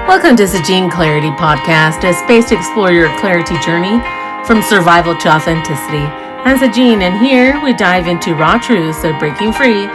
Welcome to the Gene Clarity Podcast, a space to explore your clarity journey from survival to authenticity. I'm Gene, and here we dive into raw truths of breaking free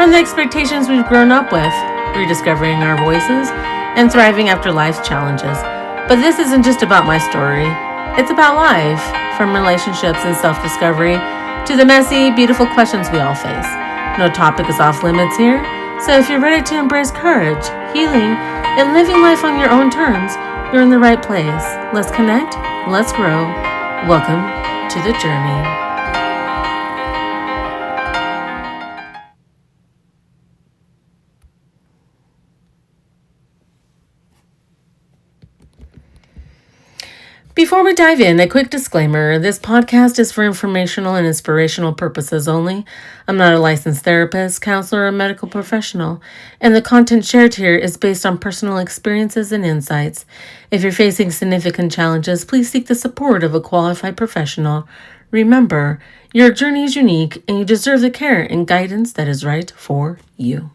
from the expectations we've grown up with, rediscovering our voices, and thriving after life's challenges. But this isn't just about my story. It's about life, from relationships and self-discovery to the messy, beautiful questions we all face. No topic is off limits here, so if you're ready to embrace courage, healing, and living life on your own terms, you're in the right place. Let's connect, let's grow. Welcome to the journey. Before we dive in, a quick disclaimer. This podcast is for informational and inspirational purposes only. I'm not a licensed therapist, counselor, or medical professional, and the content shared here is based on personal experiences and insights. If you're facing significant challenges, please seek the support of a qualified professional. Remember, your journey is unique, and you deserve the care and guidance that is right for you.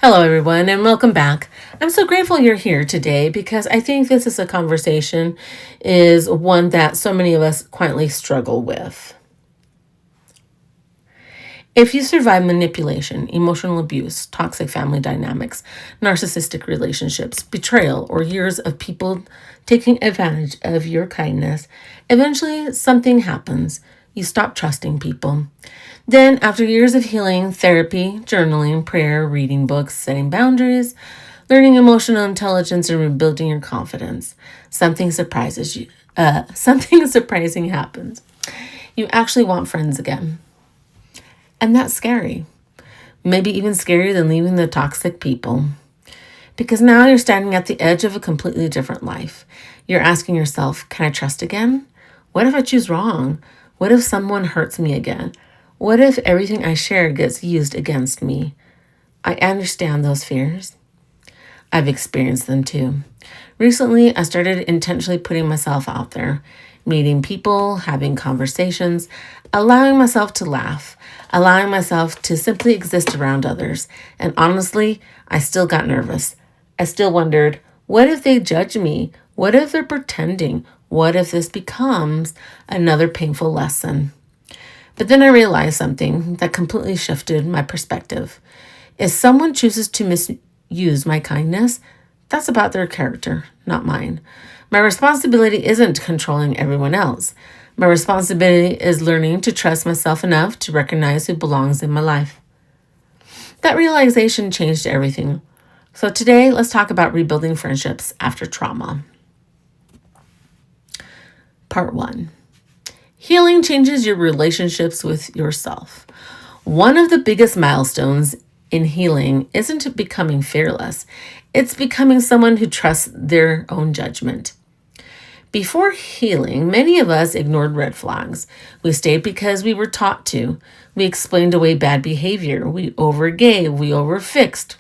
Hello, everyone, and welcome back. I'm so grateful you're here today because I think this is a conversation is one that so many of us quietly struggle with. If you survive manipulation, emotional abuse, toxic family dynamics, narcissistic relationships, betrayal, or years of people taking advantage of your kindness, eventually something happens. You stop trusting people. Then, after years of healing, therapy, journaling, prayer, reading books, setting boundaries, learning emotional intelligence, and rebuilding your confidence, something surprises you. Something surprising happens. You actually want friends again. And that's scary. Maybe even scarier than leaving the toxic people. Because now you're standing at the edge of a completely different life. You're asking yourself, can I trust again? What if I choose wrong? What if someone hurts me again? What if everything I share gets used against me? I understand those fears. I've experienced them too. Recently, I started intentionally putting myself out there, meeting people, having conversations, allowing myself to laugh, allowing myself to simply exist around others. And honestly, I still got nervous. I still wondered, what if they judge me? What if they're pretending? What if this becomes another painful lesson? But then I realized something that completely shifted my perspective. If someone chooses to misuse my kindness, that's about their character, not mine. My responsibility isn't controlling everyone else. My responsibility is learning to trust myself enough to recognize who belongs in my life. That realization changed everything. So today, let's talk about rebuilding friendships after trauma. Part 1. Healing changes your relationships with yourself. One of the biggest milestones in healing isn't becoming fearless. It's becoming someone who trusts their own judgment. Before healing, many of us ignored red flags. We stayed because we were taught to. We explained away bad behavior. We overgave. We overfixed.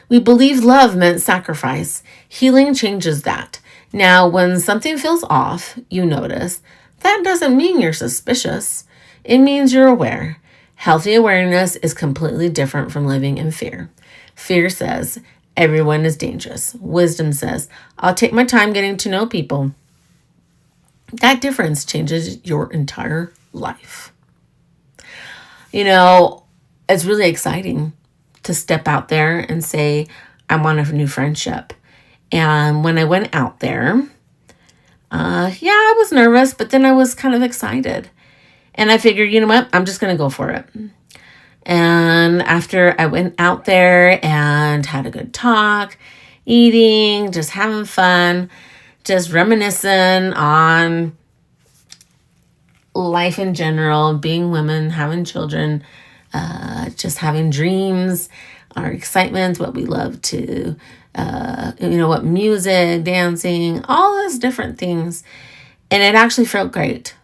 We believed love meant sacrifice. Healing changes that. Now, when something feels off, you notice. That doesn't mean you're suspicious. It means you're aware. Healthy awareness is completely different from living in fear. Fear says, everyone is dangerous. Wisdom says, I'll take my time getting to know people. That difference changes your entire life. You know, it's really exciting to step out there and say, I want a new friendship. And when I went out there, I was nervous, but then I was kind of excited. And I figured, you know what, I'm just going to go for it. And after I went out there and had a good talk, eating, just having fun, just reminiscing on life in general, being women, having children, just having dreams, our excitement, what we love to what music, dancing, all those different things. And it actually felt great.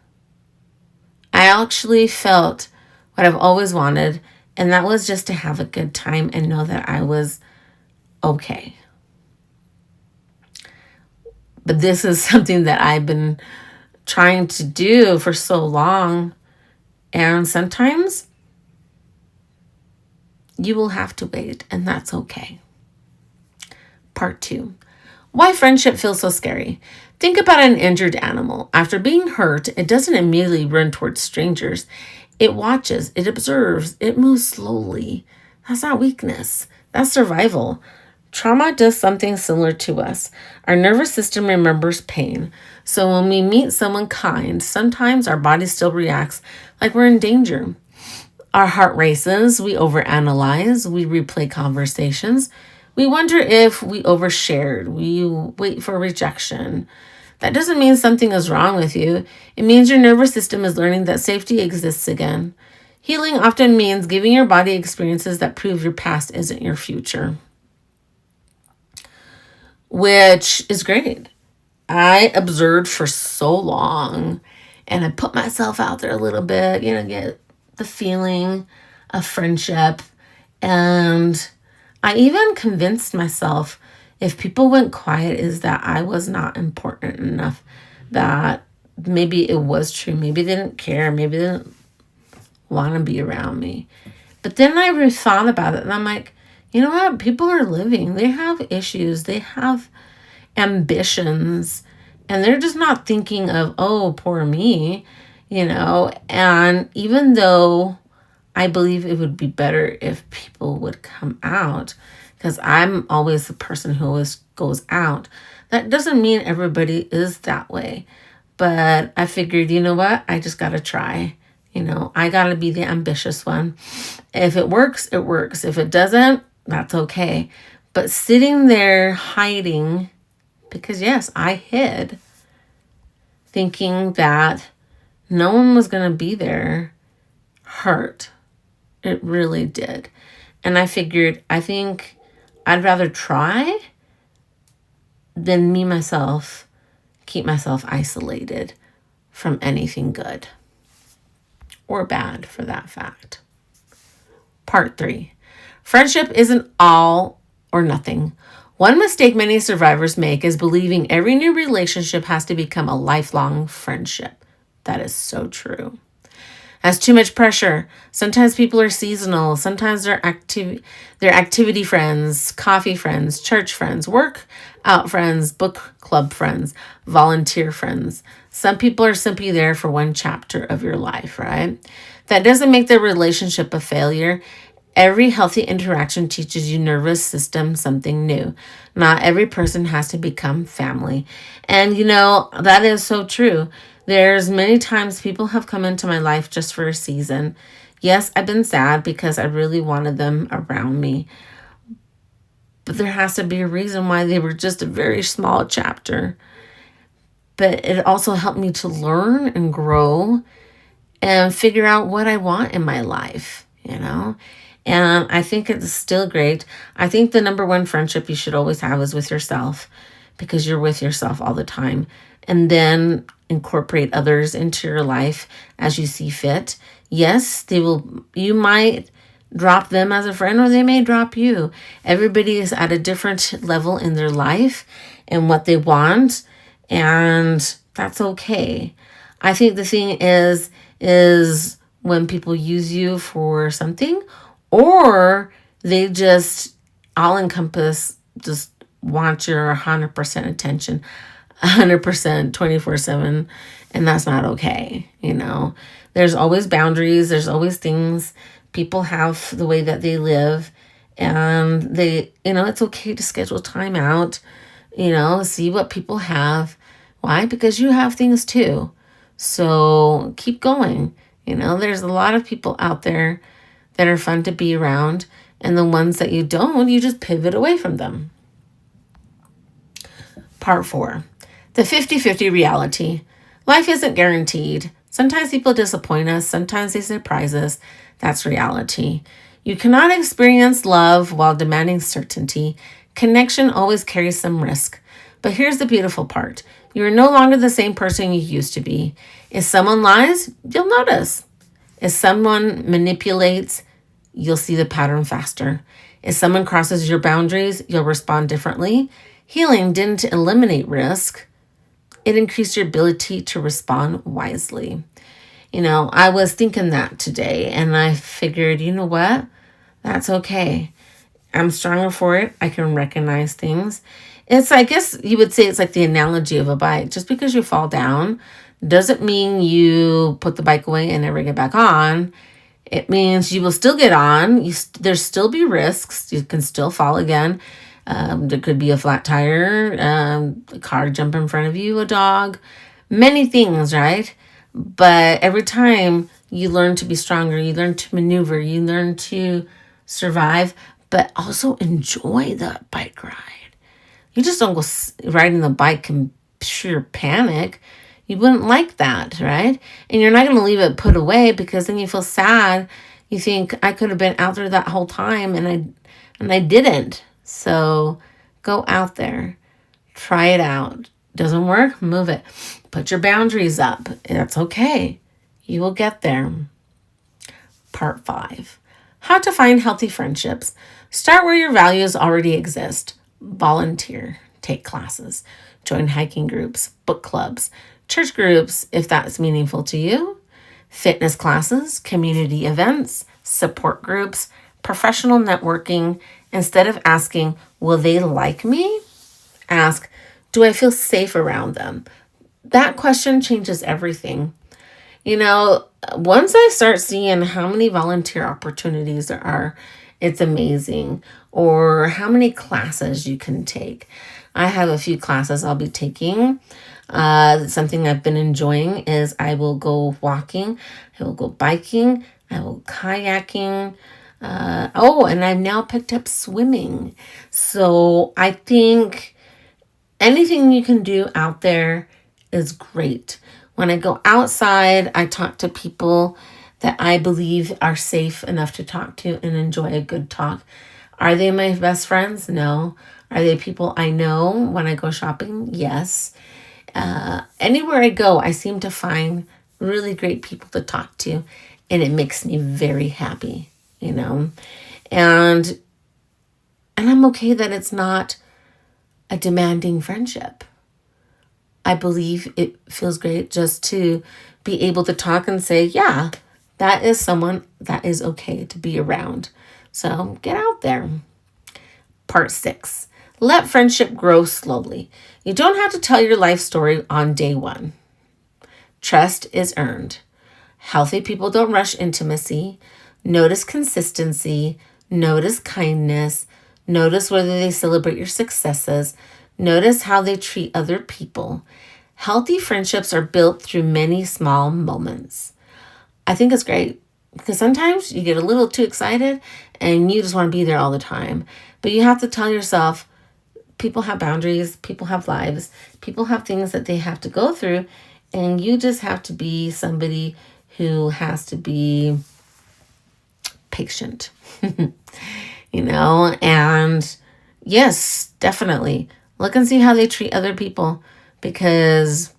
I actually felt what I've always wanted, and that was just to have a good time and know that I was okay. But this is something that I've been trying to do for so long, and sometimes You will have to wait, and that's okay. Part 2. Why friendship feels so scary. Think about an injured animal. After being hurt, it doesn't immediately run towards strangers. It watches, it observes, it moves slowly. That's not weakness, that's survival. Trauma does something similar to us. Our nervous system remembers pain. So when we meet someone kind, sometimes our body still reacts like we're in danger. Our heart races, we overanalyze, we replay conversations. We wonder if we overshared, we wait for rejection. That doesn't mean something is wrong with you. It means your nervous system is learning that safety exists again. Healing often means giving your body experiences that prove your past isn't your future, which is great. I observed for so long and I put myself out there a little bit, get the feeling of friendship. And I even convinced myself if people went quiet is that I was not important enough, that maybe it was true. Maybe they didn't care. Maybe they didn't want to be around me. But then I really thought about it and I'm like, you know what? People are living. They have issues. They have ambitions. And they're just not thinking of, oh, poor me, And even though I believe it would be better if people would come out, because I'm always the person who always goes out. That doesn't mean everybody is that way. But I figured, you know what? I just got to try. I got to be the ambitious one. If it works, it works. If it doesn't, that's okay. But sitting there hiding, because yes, I hid, thinking that no one was going to be there, hurt. It really did. And I figured, I think I'd rather try than keep myself isolated from anything good or bad for that fact. Part 3. Friendship isn't all or nothing. One mistake many survivors make is believing every new relationship has to become a lifelong friendship. That is so true. That's too much pressure. Sometimes people are seasonal. Sometimes they're activity friends, coffee friends, church friends, work out friends, book club friends, volunteer friends. Some people are simply there for one chapter of your life, right? That doesn't make the relationship a failure. Every healthy interaction teaches your nervous system something new. Not every person has to become family. And that is so true. There's many times people have come into my life just for a season. Yes, I've been sad because I really wanted them around me. But there has to be a reason why they were just a very small chapter. But it also helped me to learn and grow and figure out what I want in my life, And I think it's still great. I think the number one friendship you should always have is with yourself, because you're with yourself all the time. And then incorporate others into your life as you see fit. Yes, you might drop them as a friend or they may drop you. Everybody is at a different level in their life and what they want, and that's okay. I think the thing is when people use you for something, or they just all encompass, just want your 100% attention, 100% 24/7, and that's not okay. There's always boundaries. There's always things. People have the way that they live, and it's okay to schedule time out, see what people have. Why? Because you have things too. So keep going. There's a lot of people out there that are fun to be around, and the ones that you don't, you just pivot away from them. Part 4. The 50-50 reality. Life isn't guaranteed. Sometimes people disappoint us. Sometimes they surprise us. That's reality. You cannot experience love while demanding certainty. Connection always carries some risk. But here's the beautiful part. You are no longer the same person you used to be. If someone lies, you'll notice. If someone manipulates, you'll see the pattern faster. If someone crosses your boundaries, you'll respond differently. Healing didn't eliminate risk. It increased your ability to respond wisely. I was thinking that today, and I figured, you know what? That's okay. I'm stronger for it. I can recognize things. I guess you would say it's like the analogy of a bike. Just because you fall down doesn't mean you put the bike away and never get back on. It means you will still get on. There's still be risks. You can still fall again. There could be a flat tire, a car jump in front of you, a dog, many things, right? But every time you learn to be stronger, you learn to maneuver, you learn to survive, but also enjoy the bike ride. You just don't go riding the bike in pure panic. You wouldn't like that, right? And you're not going to leave it put away because then you feel sad. You think I could have been out there that whole time and I didn't. So go out there. Try it out. Doesn't work? Move it. Put your boundaries up. That's okay. You will get there. Part 5. How to find healthy friendships. Start where your values already exist. Volunteer. Take classes. Join hiking groups, book clubs, church groups if that's meaningful to you, fitness classes, community events, support groups, professional networking. Instead of asking, will they like me? Ask, do I feel safe around them? That question changes everything. Once I start seeing how many volunteer opportunities there are, it's amazing. Or how many classes you can take. I have a few classes I'll be taking. Something I've been enjoying is I will go walking, I will go biking, I will kayaking. And I've now picked up swimming. So I think anything you can do out there is great. When I go outside, I talk to people that I believe are safe enough to talk to and enjoy a good talk. Are they my best friends? No. Are they people I know when I go shopping? Yes. Anywhere I go, I seem to find really great people to talk to, and it makes me very happy, And I'm okay that it's not a demanding friendship. I believe it feels great just to be able to talk and say, yeah, that is someone that is okay to be around. So get out there. Part 6. Let friendship grow slowly. You don't have to tell your life story on day 1. Trust is earned. Healthy people don't rush intimacy. Notice consistency. Notice kindness. Notice whether they celebrate your successes. Notice how they treat other people. Healthy friendships are built through many small moments. I think it's great because sometimes you get a little too excited and you just want to be there all the time. But you have to tell yourself, people have boundaries, people have lives, people have things that they have to go through, and you just have to be somebody who has to be patient, and yes, definitely look and see how they treat other people because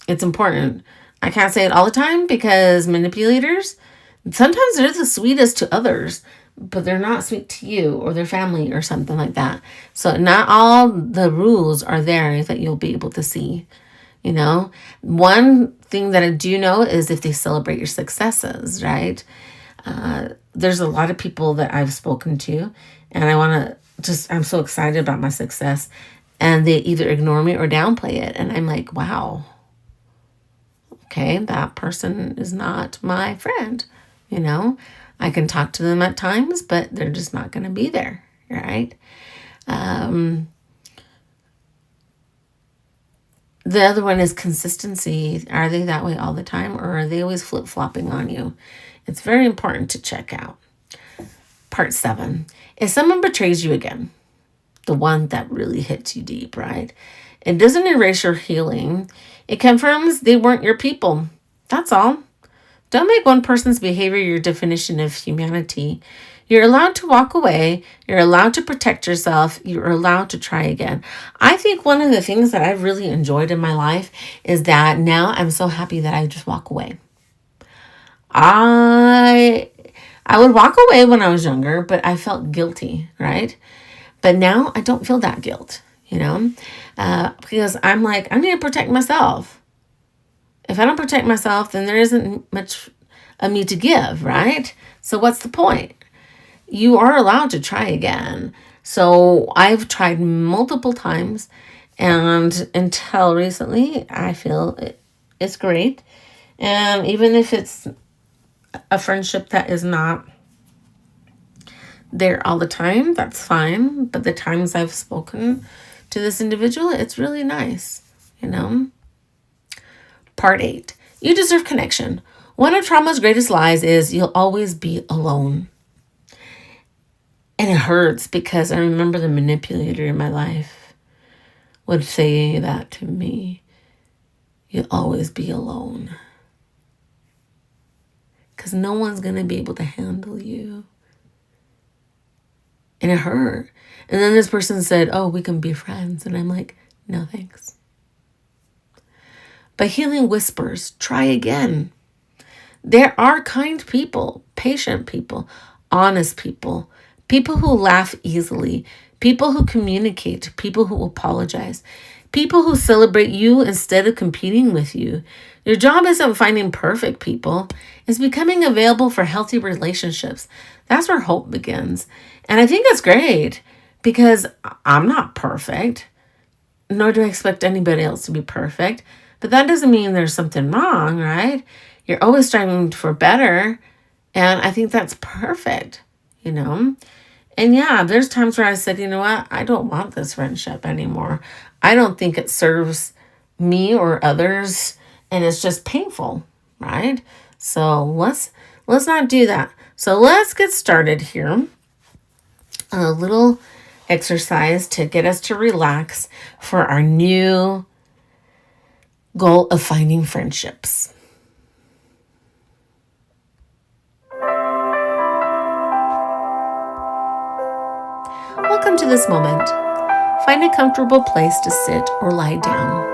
it's important. I can't say it all the time because manipulators, sometimes they're the sweetest to others, but they're not sweet to you or their family or something like that. So not all the rules are there that you'll be able to see. One thing that I do know is if they celebrate your successes, right? There's a lot of people that I've spoken to, and I'm so excited about my success, and they either ignore me or downplay it. And I'm like, wow, okay, that person is not my friend. I can talk to them at times, but they're just not going to be there, right? The other one is consistency. Are they that way all the time, or are they always flip-flopping on you? It's very important to check out. Part 7. If someone betrays you again, the one that really hits you deep, right? It doesn't erase your healing. It confirms they weren't your people. That's all. Don't make one person's behavior your definition of humanity. You're allowed to walk away. You're allowed to protect yourself. You're allowed to try again. I think one of the things that I've really enjoyed in my life is that now I'm so happy that I just walk away. I would walk away when I was younger, but I felt guilty, right? But now I don't feel that guilt, because I'm like, I need to protect myself. If I don't protect myself, then there isn't much of me to give, right? So what's the point? you are allowed to try again. So I've tried multiple times, and until recently, I feel it's great. And even if it's a friendship that is not there all the time, that's fine. But the times I've spoken to this individual, it's really nice, you know? Part 8. You deserve connection. One of trauma's greatest lies is you'll always be alone. And it hurts because I remember the manipulator in my life would say that to me. You'll always be alone. Because no one's going to be able to handle you. And it hurt. And then this person said, oh, we can be friends. And I'm like, no, thanks. But healing whispers, try again. There are kind people, patient people, honest people, people who laugh easily, people who communicate, people who apologize, people who celebrate you instead of competing with you. Your job isn't finding perfect people. It's becoming available for healthy relationships. That's where hope begins. And I think that's great because I'm not perfect, nor do I expect anybody else to be perfect. But that doesn't mean there's something wrong, right? You're always striving for better. And I think that's perfect, you know? And yeah, there's times where I said, you know what? I don't want this friendship anymore. I don't think it serves me or others. And it's just painful, right? So let's not do that. So let's get started here. A little exercise to get us to relax for our new goal of finding friendships. Welcome to this moment. Find a comfortable place to sit or lie down.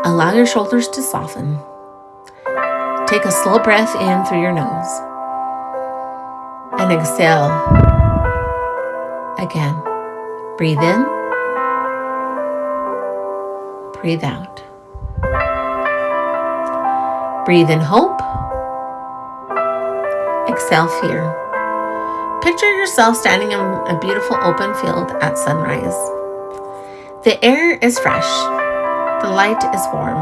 Allow your shoulders to soften. Take a slow breath in through your nose. And exhale. Again. Breathe in. Breathe out. Breathe in hope. Exhale fear. Picture yourself standing in a beautiful open field at sunrise. The air is fresh. The light is warm.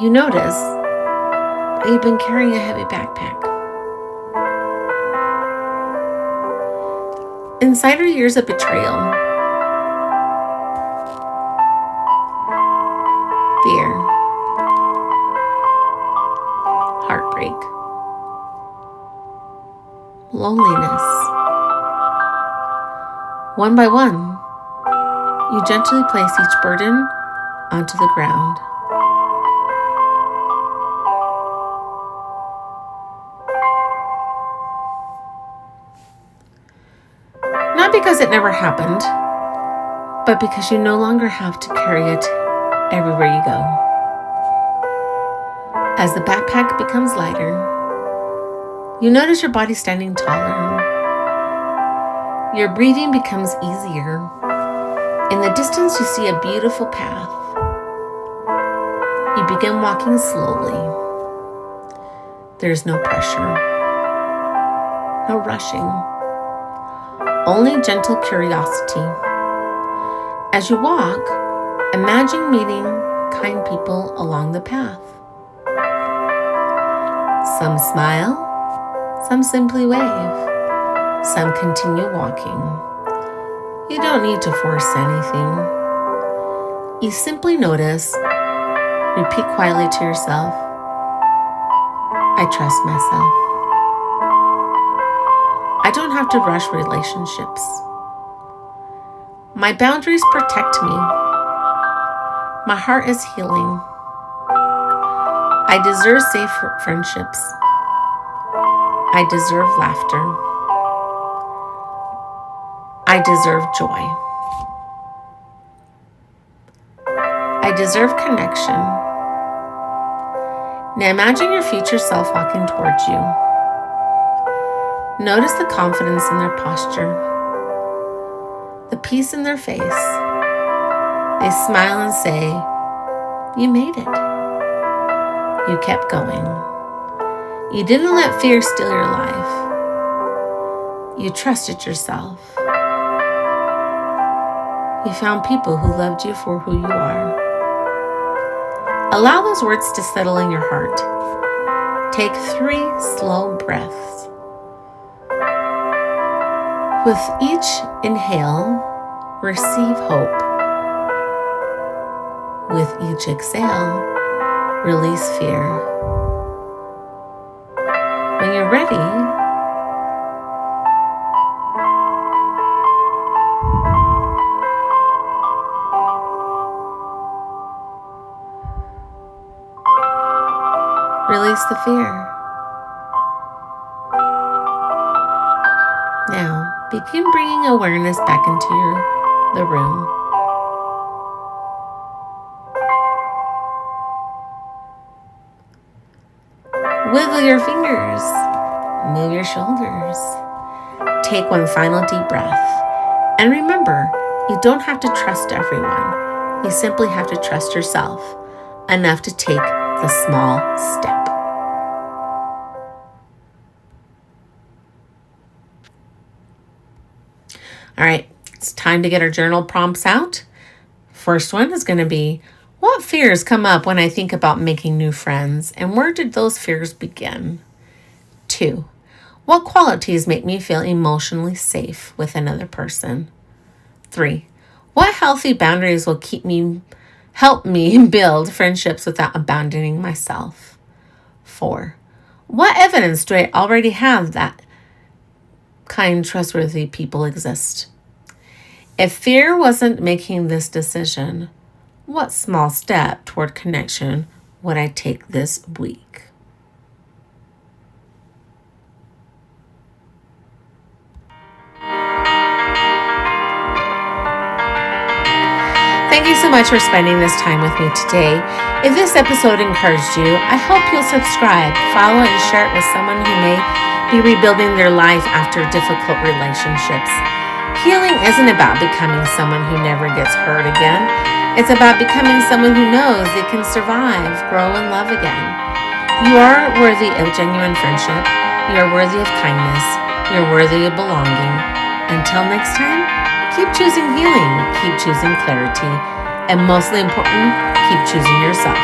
You notice that you've been carrying a heavy backpack. Inside are years of betrayal, fear, heartbreak, loneliness. One by one, you gently place each burden onto the ground. Not because it never happened, but because you no longer have to carry it everywhere you go. As the backpack becomes lighter, you notice your body standing taller. Your breathing becomes easier. In the distance, you see a beautiful path. You begin walking slowly. There's no pressure, no rushing, only gentle curiosity. As you walk, imagine meeting kind people along the path. Some smile, some simply wave, some continue walking. You don't need to force anything. You simply notice, repeat quietly to yourself, I trust myself. I don't have to rush relationships. My boundaries protect me. My heart is healing. I deserve safe friendships. I deserve laughter. I deserve joy. I deserve connection. Now imagine your future self walking towards you. Notice the confidence in their posture, the peace in their face. They smile and say, you made it. You kept going. You didn't let fear steal your life. You trusted yourself. You found people who loved you for who you are. Allow those words to settle in your heart. Take 3 slow breaths. With each inhale, receive hope. With each exhale, release fear. When you're ready, release the fear. Now, begin bringing awareness back into the room. Wiggle your fingers. Move your shoulders. Take one final deep breath. And remember, you don't have to trust everyone. You simply have to trust yourself enough to take the small step. All right, it's time to get our journal prompts out. First one is going to be, what fears come up when I think about making new friends, and where did those fears begin? 2, what qualities make me feel emotionally safe with another person? 3, what healthy boundaries will help me build friendships without abandoning myself? 4, what evidence do I already have that kind, trustworthy people exist? If fear wasn't making this decision, what small step toward connection would I take this week? Thank you so much for spending this time with me today. If this episode encouraged you, I hope you'll subscribe, follow, and share it with someone who may be rebuilding their life after difficult relationships. Healing isn't about becoming someone who never gets hurt again. It's about becoming someone who knows they can survive, grow, and love again. You are worthy of genuine friendship. You are worthy of kindness. You're worthy of belonging. Until next time, keep choosing healing, keep choosing clarity, and mostly important, keep choosing yourself.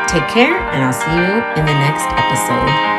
Take care, and I'll see you in the next episode.